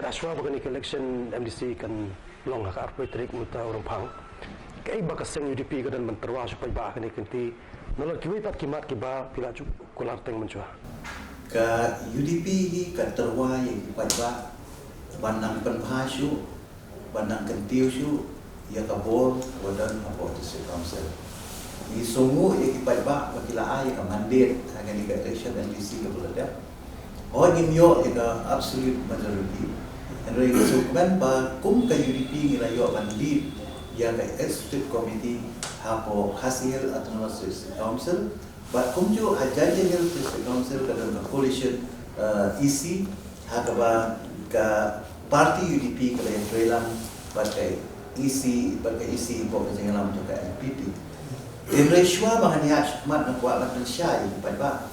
Rashwa bagan election MDC kan long hak arbitrik muta orang pang. Kay bakaseng UDP kan menterwa supaya bah kan ikanti nolong kiwi pat kimat kiba pila cuk kular teng mencua. Ka UDP hi kan terwa yang kipat bandang penbahasyu bandang kentiu syu ya kabor wadan apa district council. Ni sungu ya kipat wakila ai ka mandate hangan ni election MDC ka belada. Oh ngimyo ya absolute majority. And we recommend ba kung ka UDP ngilayo mandate ya ka executive committee hapo hasil autonomous district council. But kung jo hajaja nil district council kadang coalition EC hakaba ka party UDP kala yang relang pakai EC po ka jangan lam ka LPP. In Reshwa bahaniya mat na kuat mat syai ba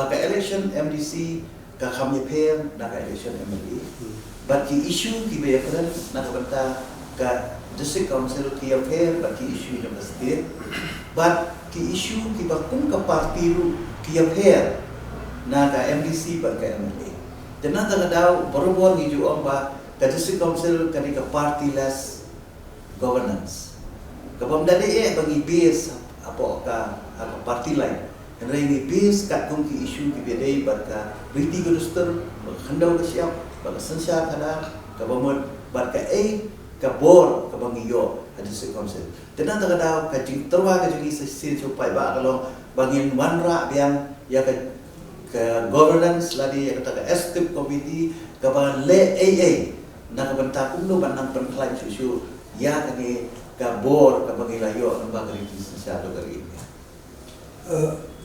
ka election MDC ka kami pair na ka election MLA. But ki issue ki bayaran na kabanta ka district council ki affair but ki issue in the state. But ki issue ki bakung ka party ru ki affair na ka MDC but ka MLA. Jangan tak daw borobor ni ju ba ka district council ka ka partyless governance. Kapam dadi bagi base apa ka party line. Dan ini base kat kong ki issue ki bedai but ka riti guster khandau ka siap baka sensya kada ka bamod bat ka ka bor ka bangiyo adi se council tenan ta kada ka jing terwa ka jing se supai ba kalau bangin wanra biang ya ka governance ladi ya ka executive committee ka ba le na ka banta kumno banang penklai susu ya kani ka bor ka bangilayo ang ba riti sensya do kari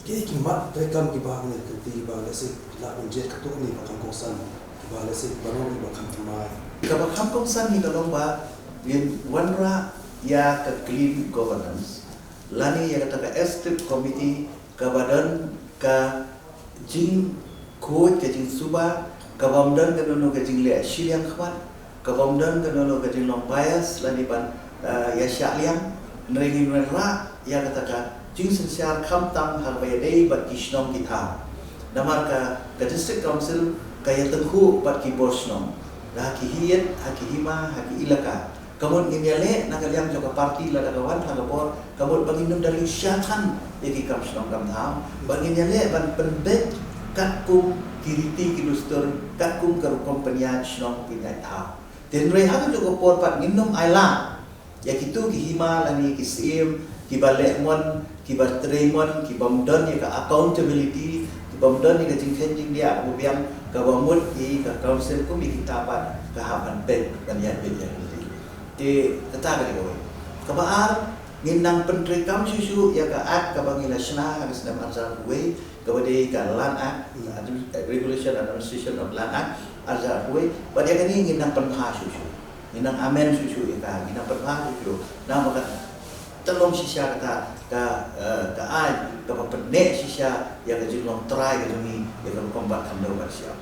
kaya kimat rekam kibang ni kiti bang lesi la unjet ketuk ni bakang kosan bang lesi barong ni bakang temai kapag kongsan ni kalong ba bin wanra ya ka clean governance lani ya kata ka executive committee ka badan ka jing code ka jing suba ka bamdan ka nono ka jing le shiliang khwan ka bamdan ka nono ka jing long bias lani ban ya syaliang nringin wanra ya kata ka jing sensyar kham tam hal bayadei bat kisnom kita namar ka district council kaya tengku bat ki bosnom dah ki hiyat haki hima haki ilaka kamun ngiyale nakaliam joka parti la kawan hagapor kamun banginum dari syatan yaki kam snom kam tham banginyale ban penbet katkum kiriti kidustur katkum karu kompanya snom pinyai tham tenre haga joka por pat nginum aila yaki tu ki hima lani ki sim ki balemon ki bartremon ki bamdon ya accountability ki bamdon ya jingkenjing dia bubiang kabamut di ka council ko mi kita pat kahapan pet banyak banyak di tetap ni kau kabar nginang penrekam susu ya ka at kabangila sna habis dalam ajar kuwe kabade ka lan at regulation and administration of land at ajar kuwe pada kani nginang penha susu nginang amen susu ya ka nginang penha susu nama ka telong sisya kata ka ai ka penek sisya ya ka jilong try ka jumi ya ka kombat kandau ka siapa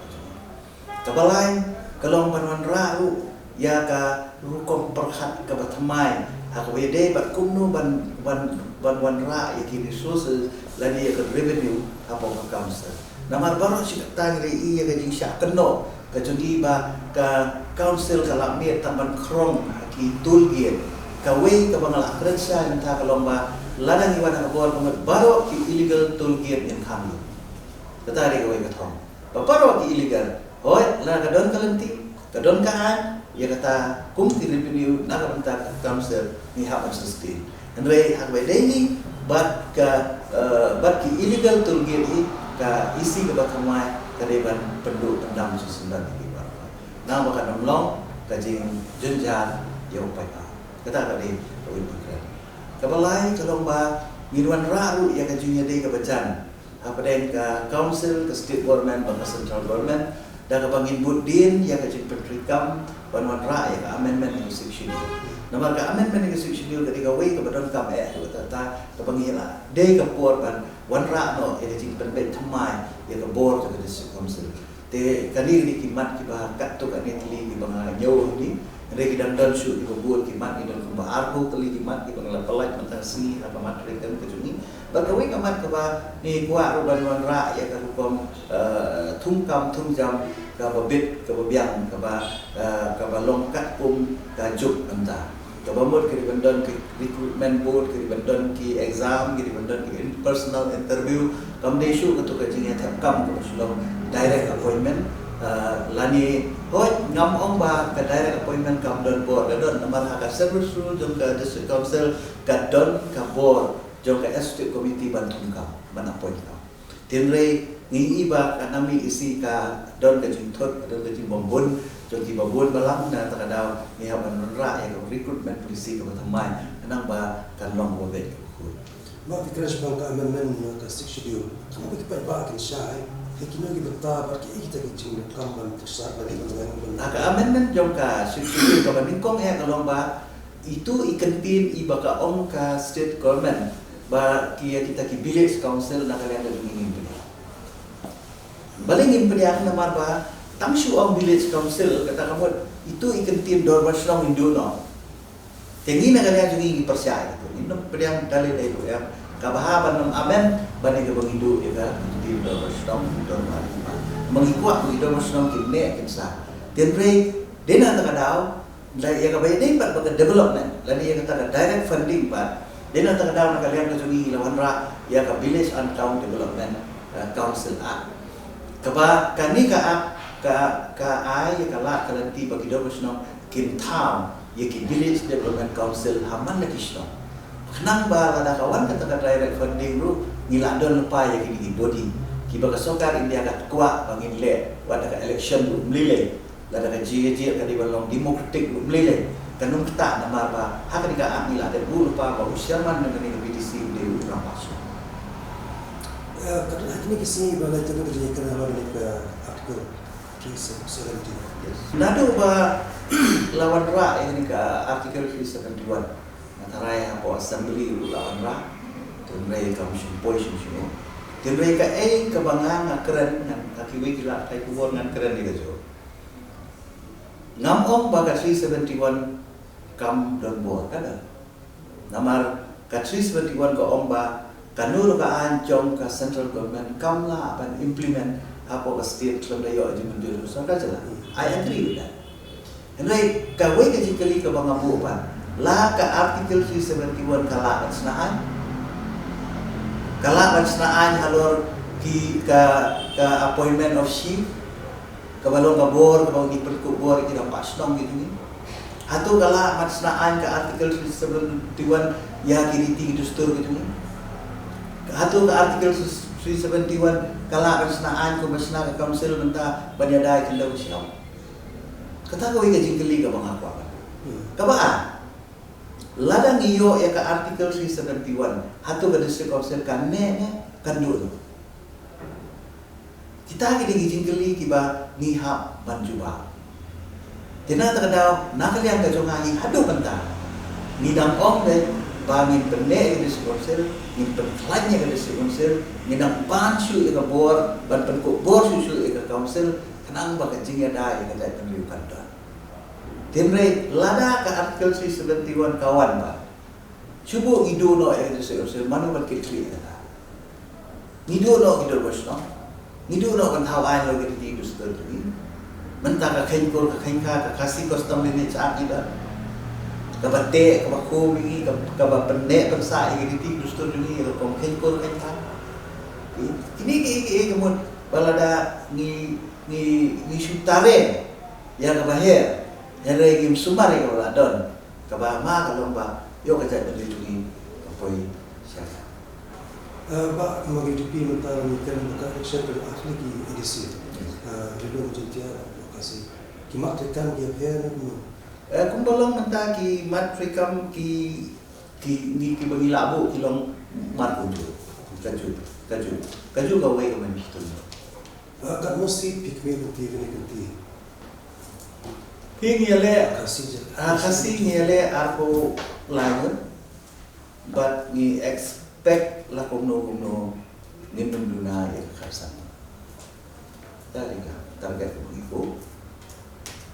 kabalai kalau panuan rahu ya ka rukom perhat ka batamai hak wede bat kumno ban wan ra ya ki resources lagi ya ka revenue apa ka council namar baru si tang re i ya ka jing syak keno ka jungi ba ka council ka lamir taman krong ki tulgien ka we ka bangal akrensa entah kalau ba ladang iwan ka bor baru ki illegal tulgien in kami katari ka we ka thong baru ki illegal hoy la ka don kalenti ka don kaan ya kata kum ti revenue na ka banta council ni happen sustain andre hak by daily but ki illegal tulgir hi ka isi ka bakamai ka deban pendu pendam susundan di ba na ba ka namlong ka jing junjan ya upai ka kata ka di ka win ka ka balai kalong ba minuan raru ya ka junya dei ka bacan apa den ka council ka state government ba central government dah kabangin budin ya kajing penrikam panuan ra ya amendment execution nama ka amendment execution ketika we ka badon kam ta kabangin la de ka por ban wan ra no ya kajing penbet thamai ya ka bor ka district council te kanir ni kimat ki ba kat to kanir li ki bang nyo ni re ki dan dan su ki bor kimat ni dan ba arko kali kimat ki bang la pelai mentang si apa matri kan kajuni bagawi kamat ka ba ni kuat ruban wan ra ya ka hukum thum kam thum jam babit ka babiang ka longkat ka juk anta ka bamut ki bandon ki recruitment board ki bandon ki exam ki bandon ki personal interview kam desu ka jing thap kam ko sulong direct appointment lani hoi ngam ong ba ka direct appointment kam don board don namar ha ka service rule jong ka district council ka don ka board jong ka estate committee bantum kam ban appoint kam tinrei ngi iba kanami isi ka don ka jing thot don ka jing bombon jong ki bombon balang na ta daw ni ha ban ra ya ka recruitment policy ka thamai nang ba kan long bo be ku ما فكرش بان كامن كاستيك شديو ما بكبر باك الشاي لكن نجي بالطابر كي اي تجي تجي كم تكسر بدي ka amendment jong ka sisi ka ban kong ya kalong ba itu ikentin iba ka ong ka state government ba kita ki village council na kalian ada ingin punya baling imperial namar ba tamshu ong village council kata kamu itu ikentin dor basrong induno tinggi na kalian juga ingin percaya itu ini pediang dalil itu ya kabahaban nam amen bani ke bangidu ya kan di dor basrong dor marima mengikuat di dor basrong kinne kinsa tenrei dena ta kadau la ya ka bayai pat baga development lani ya kata direct funding pat dena ta kadau na kalian ke jungi lawan ra ya ka village and town development council act kaba kani ka ai ka la kalanti bagi dor basrong kin town ya ki village development council haman lagi sno kenang ba ada kawan kata direct funding ru ngiladon lepa ya ki body ki baga sokar india ka kuat bangin le wada ka election ru mlile lada ka jie ka di balong democratic ru mlile kanung ta nama ba hakani ka amila de ru lepa ba usyaman dengan ni BDC de ru rapas kadang ini kisah balai tengah terjadi kerana lawan ke artikel 370. Nado ba lawan ra ini ke artikel 371 antara yang apa assembly lawan ra tunai commission position sini tunai ka kebangan keren ngan kakiwi gila kai kubor ngan keren di gajo ngamong ba ka 371 kam don bo kada namar ka 371 ko omba kanur ka ancong ka central government kamla apan implement apa ka state dalam dayo aja menjadi so ka jala I agree with that and like ka we ka jikali ka bangabu pa la ka article 371 kala snahan halor ki ka appointment of chief ka balong ka bor ka bang ipelku bor ki da pasnong gitu ni atau kala snahan ka article 371 ya kiriti dustur gitu ni atau ke artikel 371 kala kesnaan ko basna ka council menta banyadai kilau siaw kata ko ika jingkeli ka bang apa kabaan ladang iyo ya ka artikel 371 hatu ka district council kanne kandu kita ki jingkeli kiba ngihap banjuba tina ta kadaw nakalian ka jongahi hadu menta nidang ong de bangin penne ke district council ngin penklanya ke district council nginang pansu ke bor ban penku bor susu ke council kenang ba kencing ada ke dai penliukan da timre lada ke artikel 371 kawan ba subuh idono ke district council manu ban kitli ada idono idol bos no idono kan hawan lo ke di district ni mentaka kengkor ka kasih custom limit saat ida kabate kabako mingi kabapenne pensa igiti gusto ni ko kengkor kenta ini kemun balada ni sutare ya kabaher ya regim sumare ko ladon kabama kalomba yo kaja ditugi kapoi siapa ba magidipi mentara ni kan buka eksepsi ahli ki edisi rido jentia lokasi kimak tekan dia ber kumbalong menta ki matrikam ki bagi labu kilong markudu kaju gawe ka man bitu kan mesti pikme motive ni kanti hingele kasih kasih ngele aku lawan but ni expect la kumno ni menduna ya kasan dari target ko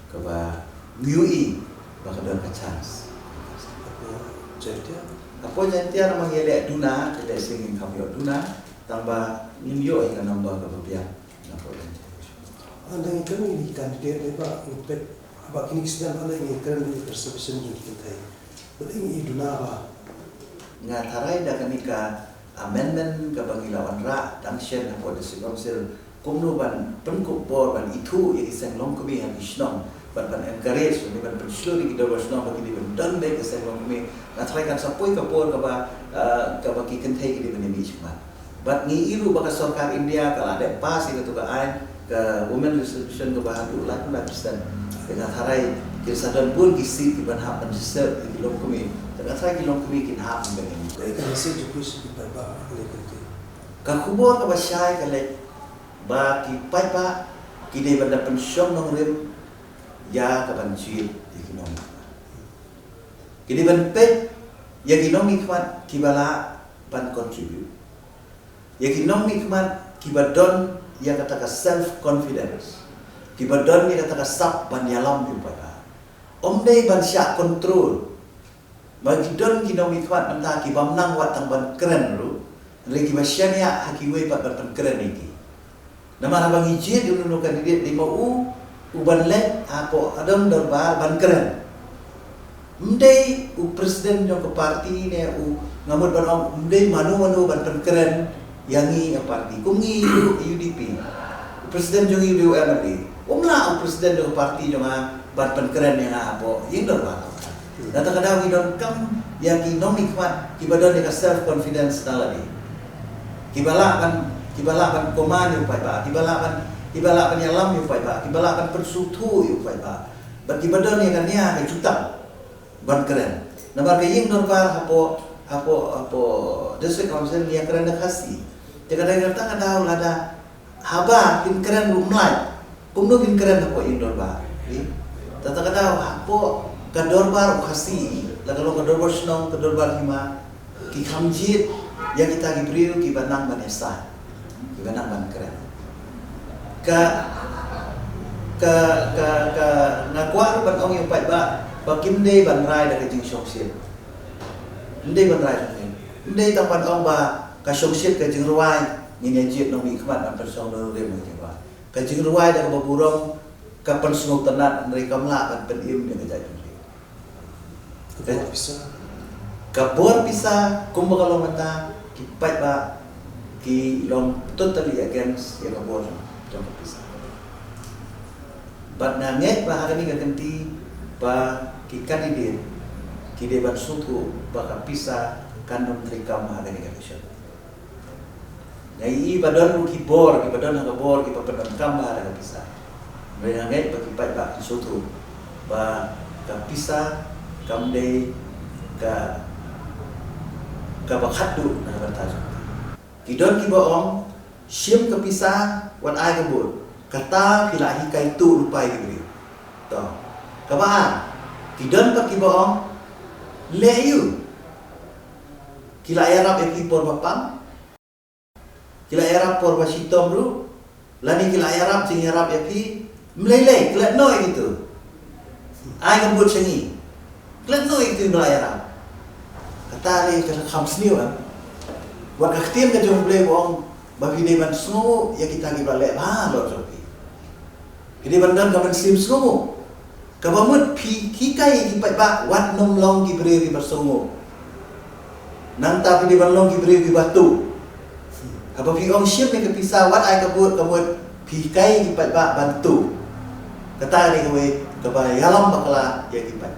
kaba MUI bakal ada chance. Apa jantia nama ngele duna, tidak singin kami duna, tambah nimyo ikan nambah kebabian. anda ikan ini kandidat ni pak ngepek apa kini sedang anda ini ikan ini perception yang kita ini iduna apa Ngatarai dah kenika amendment ke bangilawan ra tangsian apa desi council kumno ban penkup bor ban itu yang iseng long kami yang isnong ban encourage ban pensluri kita wasnong bagi dia dan dek iseng long kami ngatarai kan sapoi kapor ke bagi kentai kita bani misma bat ngi iru baka sarkar India kalau ada pas itu ke ain ke women resolution ke bahan 2% dengan harai kisadan pun kisi di ban hak penjese di long kami dengan harai di long kami kin hak begini Kaitan hasil juga kita bah oleh kita. Kakubor ka basyay kale ba ki pai pa ki de banda pensyong nong rim ya ka banjir di kinom. Ki de ban pet ya kinom ikmat ki bala ban contribute. Ya kinom ikmat ki badon ya kata ka self confidence. Ki badon ni kata ka sap ban yalam di pada. Omdei ban syak control. Bagi don kita mitwat mentah kita menang wat tang ban keren lu, lagi masya ni haki wei pat ban keren iki. Nama abang ijin dulu kandidat di mau uban let apa adam darbar ban keren. Mendai presiden jong ke parti ni ngamut ban om mendai manu ban keren yangi parti. Kungi UDP. Presiden jong UMD. Umlah presiden jong parti jong ban keren yang apa yang darbar. Dan kadang we don't come yang economic mat kibadan dengan self confidence lagi. Kibalakan koman yung pa kibalakan yalam yung pa kibalakan persutu yung pa. But kibadan yang kanya kay jutang ban keren. Namar kay yung normal hapo district council yang keren na kasi. Kadang-kadang daw lada haba pin keren rumlay. Kumno pin keren hapo yung normal. Kadang-kadang hapo kadorbar ukasi lagalo kadorbar senong kadorbar hima ki khamjit yang kita gibriu ki banang banesa ki banang ban keren ka ngakwa ban ong yung pai ba kimde ban rai da jing shoksit ndei ban rai ndei ta ban ong ba ka shoksit ka jing ruai ni jit no mi khmat ban persong no re mo ba ka jing ruai da ka burong ka pensungok tenat dari kamla ban penim de ka jai kabor bisa kumbaga long mata kipat ba ki long totally against yang kabor jong bisa bat nanget ba hari ni ganti ba ki kandidat ki debat sutu ba kapisa kandung trikam hari ni ganti nyai badan ki bor ki badan kabor ki papan kam hari kapisa nanget ba kipat ba sutu ba kapisa kamdei ka bakhadu na bertajuk. Kidon ki boong sim kepisah wan ai kebut. Kata pilahi kai tu lupai kibri. To. Kabaan. Kidon pa ki boong leyu. Kila Arab e por bapang. Kila Arab por basitom ru. Lani kila Arab sing Arab e mlele kila noi gitu. Ai kebut sengi. Keleno itu belayar. Kata le kena khamsni wan. Wa kaktim ka jong ble wong bagi de ban snow ya kita gi bale ba lo joki. Kidi bandan ka ban sim snow. Ka bamut pi kikai gi ba wat nom long gi bre gi bersongo. Nang ta pi ban long gi bre gi batu. Apa pi ong sim ni ke pisah wat ai kabut pi kai gi ba bantu. Kata le we ka ba yalam bakala ya gi ba.